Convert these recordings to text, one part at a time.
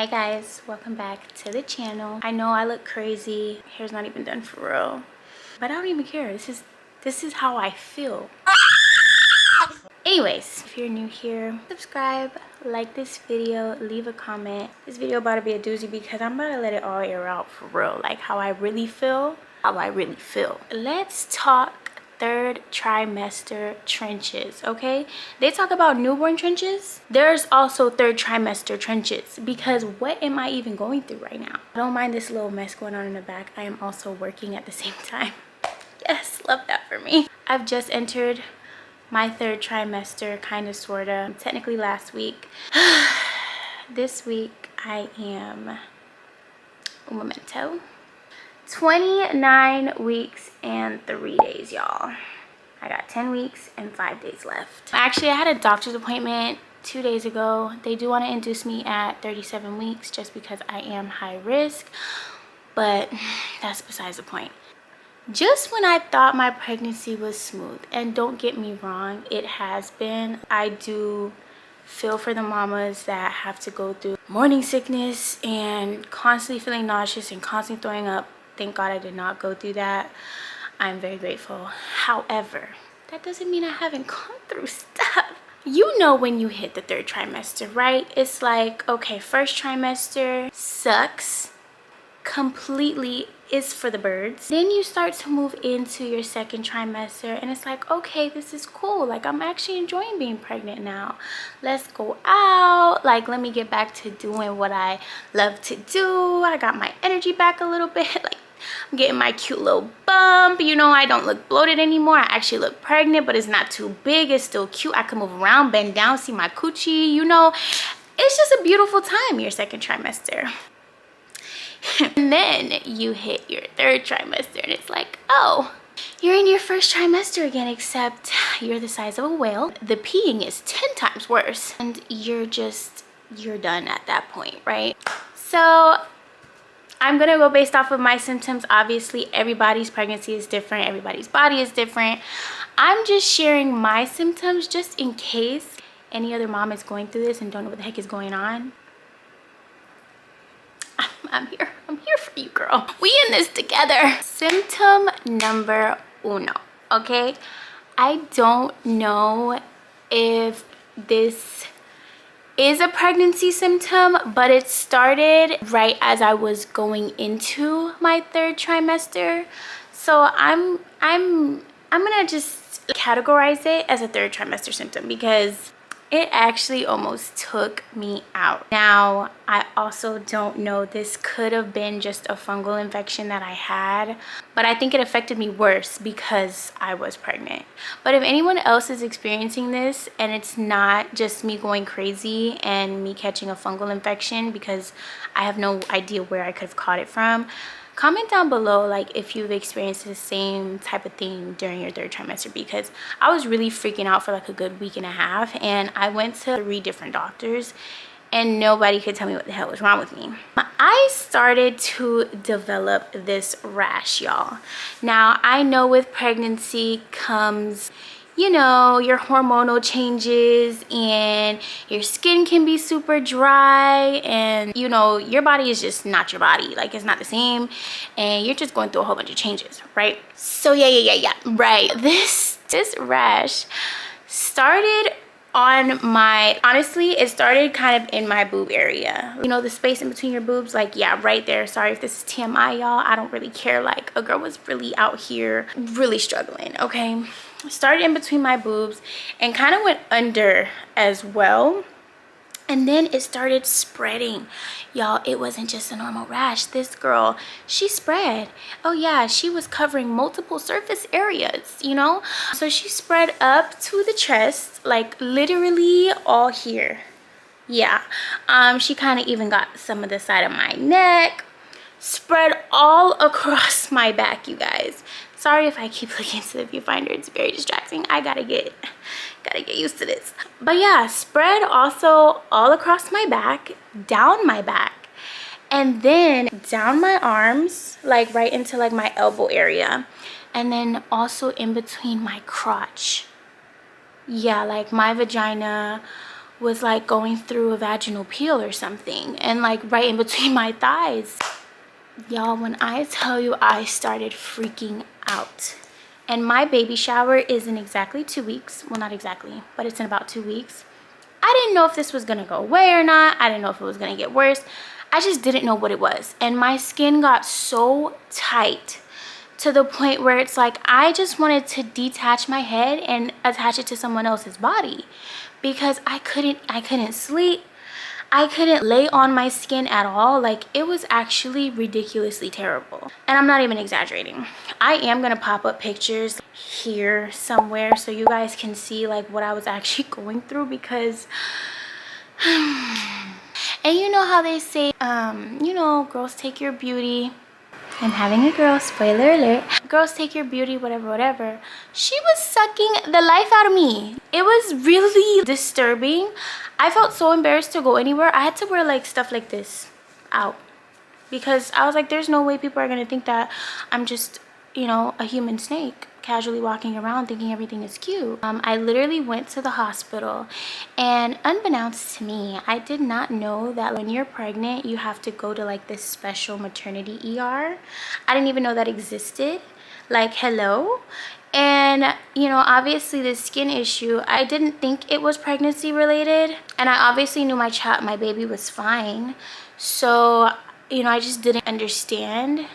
Hi guys, welcome back to the channel. I know I look crazy, hair's not even done for real, but I don't even care. This is how I feel. Anyways, if you're new here, subscribe, like this video, leave a comment. This video about to be a doozy because I'm about to let it all air out for real, like how I really feel. Let's talk third trimester trenches. Okay, they talk about newborn trenches. There's also third trimester trenches, because what am I even going through right now? I don't mind this little mess going on in the back. I am also working at the same time. Yes, love that for me. I've just entered my third trimester, kind of, sort of, technically last week. This week I am un momento, 29 weeks and 3 days, y'all. I got 10 weeks and 5 days left. Actually, I had a doctor's appointment 2 days ago. They do want to induce me at 37 weeks just because I am high risk, but that's besides the point. Just when I thought my pregnancy was smooth, and don't get me wrong, it has been. I do feel for the mamas that have to go through morning sickness and constantly feeling nauseous and constantly throwing up. Thank God I did not go through that. I'm very grateful. However, that doesn't mean I haven't gone through stuff. You know, when you hit the third trimester, right? It's like, okay, first trimester sucks completely, is for the birds. Then you start to move into your second trimester and it's like, okay, this is cool. Like, I'm actually enjoying being pregnant now. Let's go out. Like, let me get back to doing what I love to do. I got my energy back a little bit. Like, I'm getting my cute little bump. You know, I don't look bloated anymore. I actually look pregnant, but it's not too big. It's still cute. I can move around, bend down, see my coochie. You know, it's just a beautiful time, your second trimester. And then you hit your third trimester and it's like, oh, you're in your first trimester again, except you're the size of a whale. The peeing is 10 times worse and you're done at that point, right? So I'm gonna go based off of my symptoms. Obviously, everybody's pregnancy is different. Everybody's body is different. I'm just sharing my symptoms just in case any other mom is going through this and don't know what the heck is going on. I'm here for you, girl. We in this together. Symptom number uno, okay? I don't know if this is a pregnancy symptom, but it started right as I was going into my third trimester. So I'm gonna just categorize it as a third trimester symptom because it actually almost took me out. Now, I also don't know, this could have been just a fungal infection that I had, but I think it affected me worse because I was pregnant. But if anyone else is experiencing this and it's not just me going crazy and me catching a fungal infection because I have no idea where I could have caught it from, comment down below, like, if you've experienced the same type of thing during your third trimester, because I was really freaking out for like a good week and a half and I went to 3 different doctors and nobody could tell me what the hell was wrong with me. I started to develop this rash, y'all. Now, I know with pregnancy comes, you know, your hormonal changes and your skin can be super dry and, you know, your body is just not your body. Like, it's not the same and you're just going through a whole bunch of changes, right? So yeah, right. This rash started on my, honestly, it started kind of in my boob area. You know, the space in between your boobs, like, yeah, right there. Sorry if this is TMI, y'all. I don't really care. Like, a girl was really out here really struggling, okay? Started in between my boobs and kind of went under as well, and then it started spreading, y'all. It wasn't just a normal rash. This girl, she spread. Oh yeah, she was covering multiple surface areas, you know. So she spread up to the chest, like literally all here. Yeah, she kind of even got some of the side of my neck, spread all across my back, you guys. Sorry if I keep looking to the viewfinder, it's very distracting. I gotta get used to this. But yeah, spread also all across my back, down my back, and then down my arms, like right into like my elbow area, and then also in between my crotch. Yeah, like my vagina was like going through a vaginal peel or something, and like right in between my thighs. Y'all, when I tell you I started freaking out. And my baby shower is in exactly 2 weeks. Well, not exactly, but it's in about 2 weeks. I didn't know if this was gonna go away or not. I didn't know if it was gonna get worse. I just didn't know what it was. And my skin got so tight to the point where it's like I just wanted to detach my head and attach it to someone else's body, because I couldn't sleep. I couldn't lay on my skin at all. Like, it was actually ridiculously terrible. And I'm not even exaggerating. I am gonna pop up pictures here somewhere so you guys can see like what I was actually going through, because and you know how they say, you know, girls take your beauty. I'm having a girl, spoiler alert. Girls take your beauty, whatever, whatever. She was sucking the life out of me. It was really disturbing. I felt so embarrassed to go anywhere. I had to wear like stuff like this out, because I was like, there's no way people are gonna think that I'm just, you know, a human snake casually walking around thinking everything is cute. I literally went to the hospital, and unbeknownst to me, I did not know that when you're pregnant you have to go to like this special maternity ER. I didn't even know that existed. Like, hello. And you know, obviously this skin issue, I didn't think it was pregnancy related, and I obviously knew my baby was fine. So you know, I just didn't understand.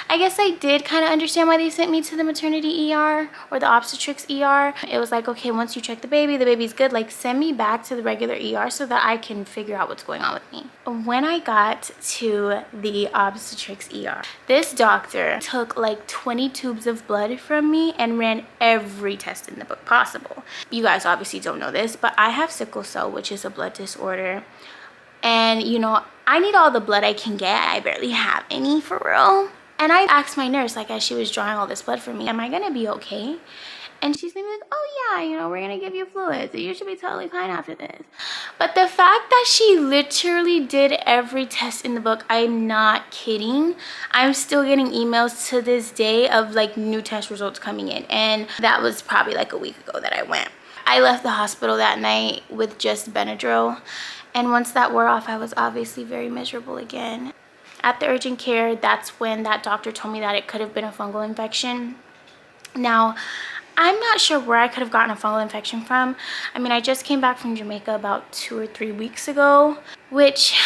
I guess I did kind of understand why they sent me to the maternity ER or the obstetrics ER. It was like, okay, once you check the baby's good, like send me back to the regular ER so that I can figure out what's going on with me. When I got to the obstetrics ER, this doctor took like 20 tubes of blood from me and ran every test in the book possible. You guys obviously don't know this, but I have sickle cell, which is a blood disorder. And you know, I need all the blood I can get. I barely have any, for real. And I asked my nurse, like, as she was drawing all this blood for me, am I gonna be okay? And she's gonna be like, oh yeah, you know, we're gonna give you fluids. You should be totally fine after this. But the fact that she literally did every test in the book, I'm not kidding. I'm still getting emails to this day of like new test results coming in. And that was probably like a week ago that I went. I left the hospital that night with just Benadryl. And once that wore off, I was obviously very miserable again. At the urgent care, that's when that doctor told me that it could have been a fungal infection. Now, I'm not sure where I could have gotten a fungal infection from. I mean, I just came back from Jamaica about 2 or 3 weeks ago, which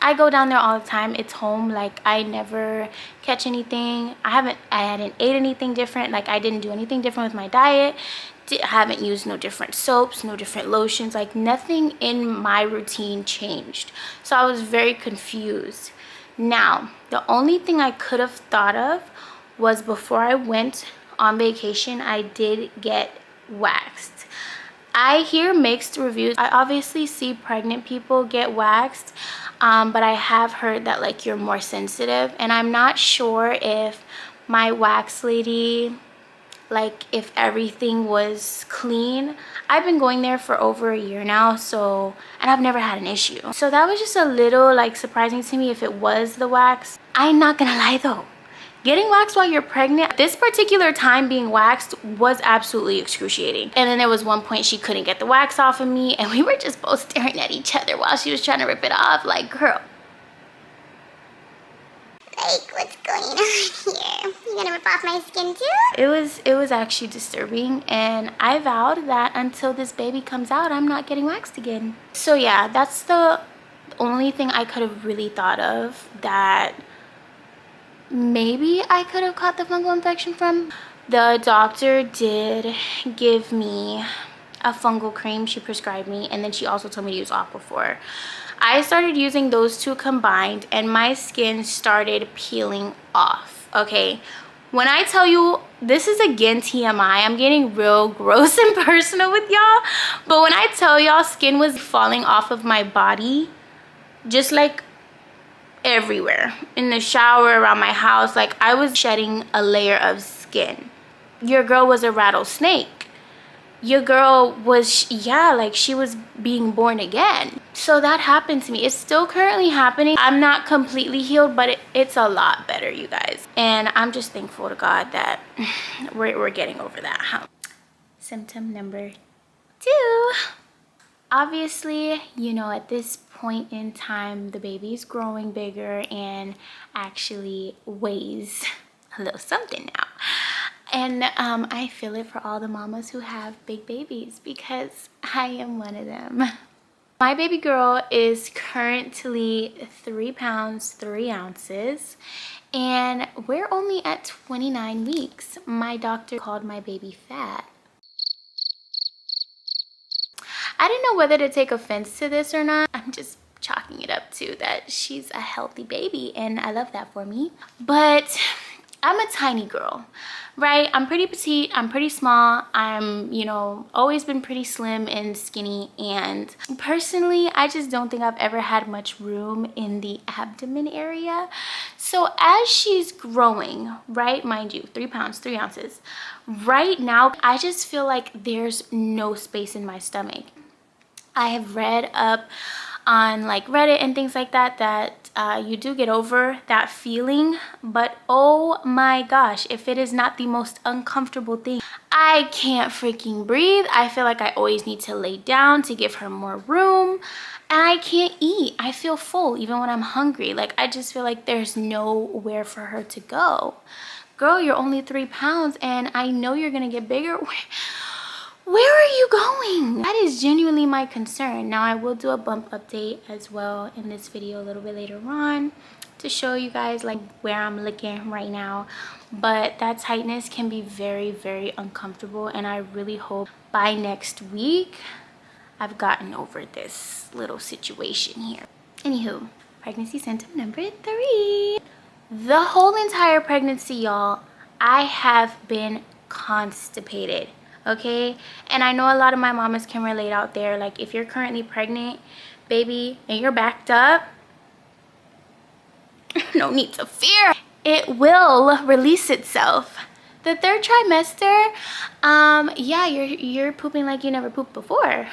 I go down there all the time. It's home. Like, I never catch anything. I hadn't ate anything different. Like, I didn't do anything different with my diet. I haven't used no different soaps, no different lotions. Like, nothing in my routine changed. So I was very confused. Now, the only thing I could have thought of was before I went on vacation, I did get waxed. I hear mixed reviews. I obviously see pregnant people get waxed, but I have heard that like you're more sensitive, and I'm not sure if my wax lady, like if everything was clean. I've been going there for over a year now, and I've never had an issue. So that was just a little like surprising to me if it was the wax. I'm not gonna lie though, getting waxed while you're pregnant, this particular time being waxed was absolutely excruciating. And then there was one point she couldn't get the wax off of me, and we were just both staring at each other while she was trying to rip it off. Like, girl, like, what's going on here? You gonna rip off my skin too? It was actually disturbing, and I vowed that until this baby comes out, I'm not getting waxed again. So yeah, that's the only thing I could have really thought of that maybe I could have caught the fungal infection from. The doctor did give me a fungal cream she prescribed me, and then she also told me to use Aquaphor. I started using those two combined, and my skin started peeling off. Okay, when I tell you, this is again TMI, I'm getting real gross and personal with y'all, but when I tell y'all skin was falling off of my body, just like everywhere, in the shower, around my house, like I was shedding a layer of skin. Your girl was a rattlesnake. Your girl was, yeah, like she was being born again. So that happened to me. It's still currently happening. I'm not completely healed, but it's a lot better, you guys. And I'm just thankful to God that we're getting over that hump. Symptom number 2. Obviously, you know, at this point in time, the baby's growing bigger and actually weighs a little something now. And I feel it for all the mamas who have big babies, because I am one of them. My baby girl is currently 3 pounds 3 ounces, and we're only at 29 weeks. My doctor called my baby fat. I didn't know whether to take offense to this or not. I'm just chalking it up to that she's a healthy baby, and I love that for me. But I'm a tiny girl, right? I'm pretty petite, I'm pretty small. I'm, you know, always been pretty slim and skinny, and personally, I just don't think I've ever had much room in the abdomen area. So as she's growing, right, mind you, 3 pounds 3 ounces, right now, I just feel like there's no space in my stomach. I have read up on like Reddit and things like that you do get over that feeling, but oh my gosh, if it is not the most uncomfortable thing. I can't freaking breathe. I feel like I always need to lay down to give her more room, and I can't eat. I feel full even when I'm hungry. Like, I just feel like there's nowhere for her to go. Girl, you're only 3 pounds and I know you're gonna get bigger. Where are you going? That is genuinely my concern. Now, I will do a bump update as well in this video a little bit later on to show you guys like where I'm looking right now. But that tightness can be very, very uncomfortable, and I really hope by next week I've gotten over this little situation here. Anywho, pregnancy symptom number 3. The whole entire pregnancy, y'all, I have been constipated. Okay, and I know a lot of my mamas can relate out there. Like, if you're currently pregnant, baby, and you're backed up, no need to fear, it will release itself. The 3rd trimester, yeah, you're pooping like you never pooped before.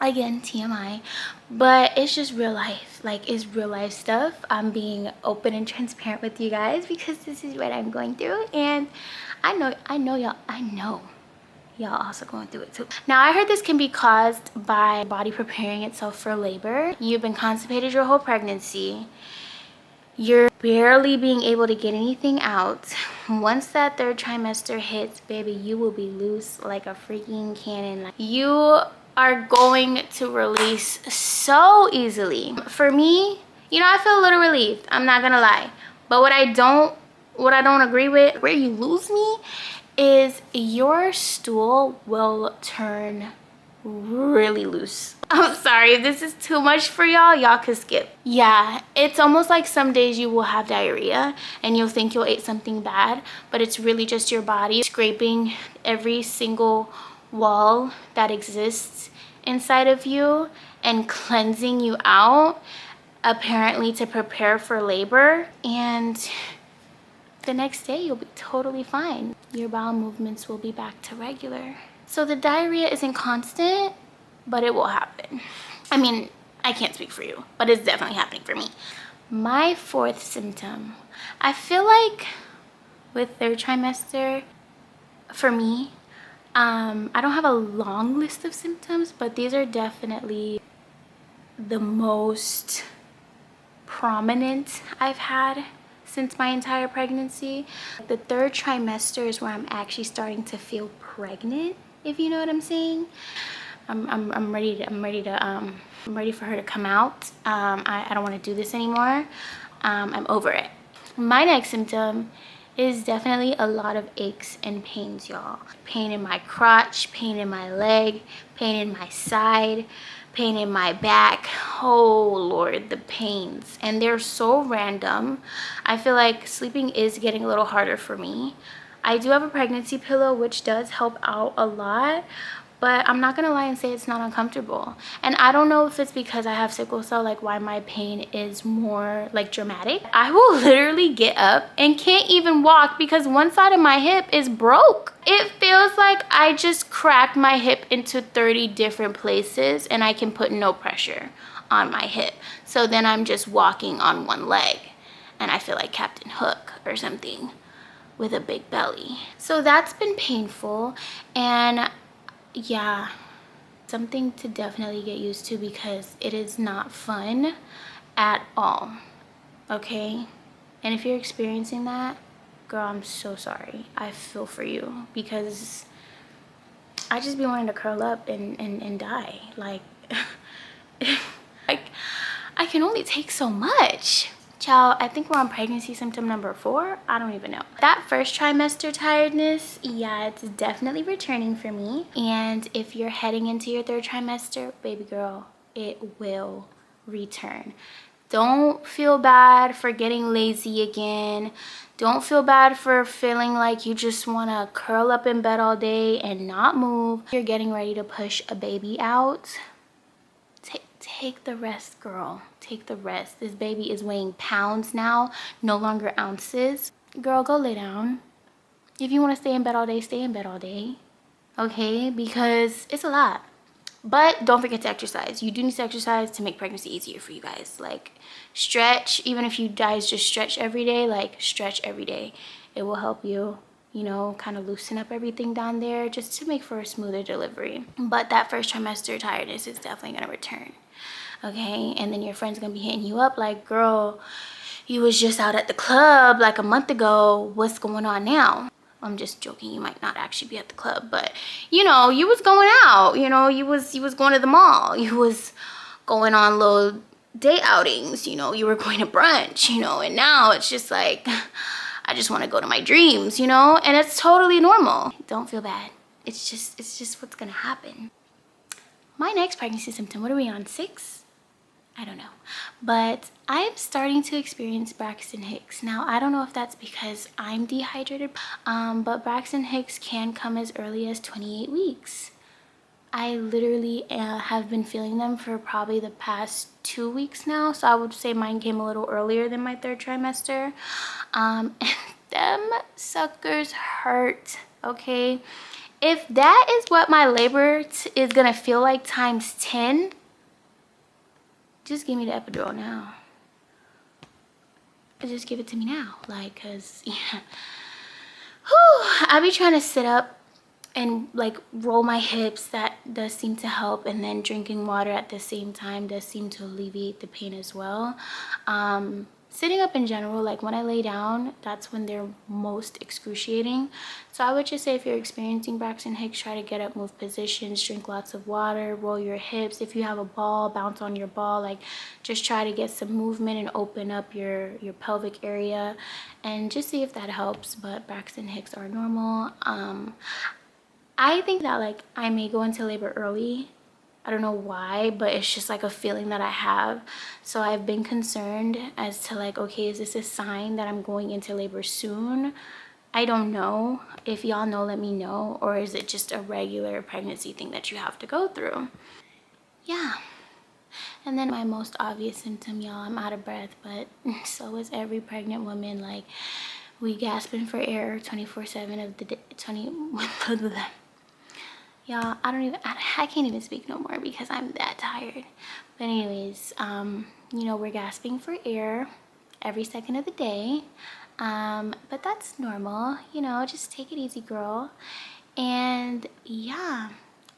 Again, TMI, but it's just real life. Like, it's real life stuff. I'm being open and transparent with you guys because this is what I'm going through, and I know y'all also going through it too. Now, I heard this can be caused by body preparing itself for labor. You've been constipated your whole pregnancy. You're barely being able to get anything out. Once that 3rd trimester hits, baby, you will be loose like a freaking cannon. You are going to release so easily. For me, you know, I feel a little relieved, I'm not gonna lie. But what I don't agree with, where you lose me, is your stool will turn really loose. I'm sorry if this is too much for y'all could skip. Yeah, it's almost like some days you will have diarrhea and you'll think you'll ate something bad, but it's really just your body scraping every single wall that exists inside of you and cleansing you out, apparently to prepare for labor. And the next day you'll be totally fine. Your bowel movements will be back to regular. So the diarrhea isn't constant, but it will happen. I mean, I can't speak for you, but it's definitely happening for me. My 4th symptom, I feel like with 3rd trimester, for me, I don't have a long list of symptoms, but these are definitely the most prominent I've had since my entire pregnancy. The 3rd trimester is where I'm actually starting to feel pregnant, if you know what I'm saying. I'm ready for her to come out. I don't want to do this anymore. I'm over it. My next symptom is definitely a lot of aches and pains, y'all. Pain in my crotch, pain in my leg, pain in my side, pain in my back. Oh Lord, the pains. And they're so random. I feel like sleeping is getting a little harder for me. I do have a pregnancy pillow, which does help out a lot, but I'm not gonna lie and say it's not uncomfortable. And I don't know if it's because I have sickle cell, like why my pain is more like dramatic. I will literally get up and can't even walk because one side of my hip is broke. It feels like I just cracked my hip into 30 different places and I can put no pressure on my hip. So then I'm just walking on one leg and I feel like Captain Hook or something with a big belly. So that's been painful. And yeah, something to definitely get used to because it is not fun at all, okay? And if you're experiencing that, girl, I'm so sorry. I feel for you because I just be wanting to curl up and die. Like, like, I can only take so much. Child, I think we're on pregnancy symptom number 4. I don't even know. That first trimester tiredness, yeah, it's definitely returning for me. And if you're heading into your 3rd trimester, baby girl, it will return. Don't feel bad for getting lazy again. Don't feel bad for feeling like you just want to curl up in bed all day and not move. You're getting ready to push a baby out. Take the rest, girl. Take the rest. This baby is weighing pounds now, no longer ounces. Girl, go lay down. If you want to stay in bed all day, stay in bed all day. Okay? Because it's a lot. But don't forget to exercise. You do need to exercise to make pregnancy easier for you guys. Like, stretch. Even if you guys just stretch every day, like, stretch every day. It will help you, you know, kind of loosen up everything down there just to make for a smoother delivery. But that first trimester tiredness is definitely going to return. Okay? And then your friend's going to be hitting you up like, girl, you was just out at the club like a month ago. What's going on now? I'm just joking. You might not actually be at the club, but you know, you was going out. You know, you was going to the mall. You was going on little day outings. You know, you were going to brunch. You know, and now it's just like, I just want to go to my dreams. You know, and it's totally normal. Don't feel bad. It's just what's gonna happen. My next pregnancy symptom. What are we on? 6? I don't know, but I'm starting to experience Braxton Hicks. Now, I don't know if that's because I'm dehydrated, but Braxton Hicks can come as early as 28 weeks. I literally have been feeling them for probably the past 2 weeks now, so I would say mine came a little earlier than my 3rd trimester. And them suckers hurt, okay? If that is what my labor is gonna feel like times 10, just give me the epidural now. Just give it to me now. Like, cause yeah. Whew, I be trying to sit up and like roll my hips. That does seem to help. And then drinking water at the same time does seem to alleviate the pain as well. Sitting up in general, like when I lay down, that's when they're most excruciating. So I would just say if you're experiencing Braxton Hicks, try to get up, move positions, drink lots of water, roll your hips. If you have a ball, bounce on your ball. Like, just try to get some movement and open up your pelvic area and just see if that helps. But Braxton Hicks are normal. I think that like I may go into labor early. I don't know why, but it's just like a feeling that I have. So I've been concerned as to like, okay, is this a sign that I'm going into labor soon? I don't know. If y'all know, let me know. Or is it just a regular pregnancy thing that you have to go through? Yeah. And then my most obvious symptom, y'all, I'm out of breath, but so is every pregnant woman. Like, we gasping for air 24/7 of the day. Y'all, I can't even speak no more because I'm that tired. But anyways, you know, we're gasping for air every second of the day. But that's normal, you know, just take it easy, girl. And yeah,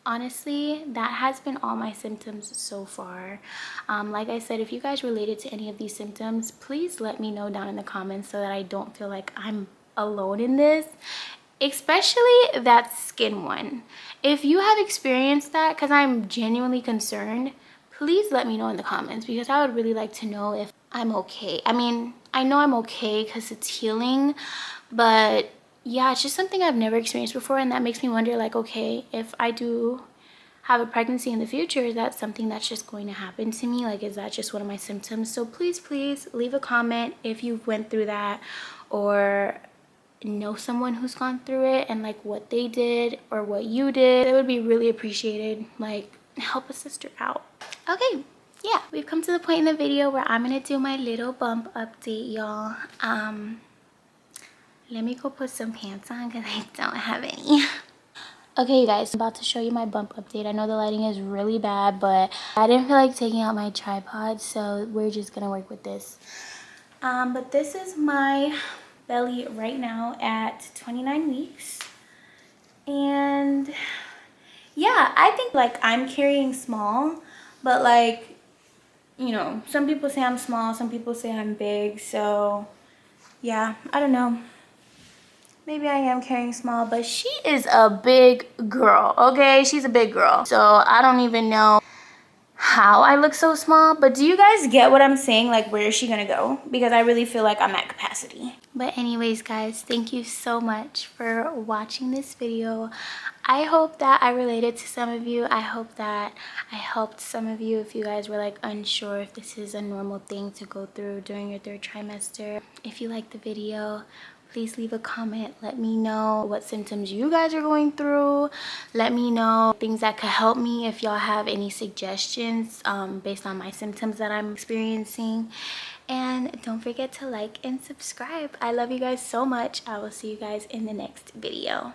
honestly, that has been all my symptoms so far. Like I said, if you guys related to any of these symptoms, please let me know down in the comments so that I don't feel like I'm alone in this. Especially that skin one. If you have experienced that, because I'm genuinely concerned, please let me know in the comments because I would really like to know if I'm okay. I mean, I know I'm okay because it's healing, but yeah, it's just something I've never experienced before, and that makes me wonder, like, okay, if I do have a pregnancy in the future, is that something that's just going to happen to me? Like, is that just one of my symptoms? So please leave a comment if you've went through that or know someone who's gone through it and like what they did or what you did. It would be really appreciated. Like, help a sister out. Okay, yeah, we've come to the point in the video where I'm gonna do my little bump update, y'all. Let me go put some pants on because I don't have any. Okay, you guys, I'm about to show you my bump update. I know the lighting is really bad, but I didn't feel like taking out my tripod, so we're just gonna work with this. But this is my belly right now at 29 weeks. And yeah, I think like I'm carrying small, but like, you know, some people say I'm small, some people say I'm big. So yeah, I don't know. Maybe I am carrying small, but she is a big girl, okay? She's a big girl. So I don't even know how I look so small, but do you guys get what I'm saying? Like, where is she gonna go? Because I really feel like I'm at capacity. But anyways, guys, thank you so much for watching this video. I hope that I related to some of you. I hope that I helped some of you if you guys were like unsure if this is a normal thing to go through during your 3rd trimester. If you liked the video, please leave a comment. Let me know what symptoms you guys are going through. Let me know things that could help me if y'all have any suggestions based on my symptoms that I'm experiencing. And don't forget to like and subscribe. I love you guys so much. I will see you guys in the next video.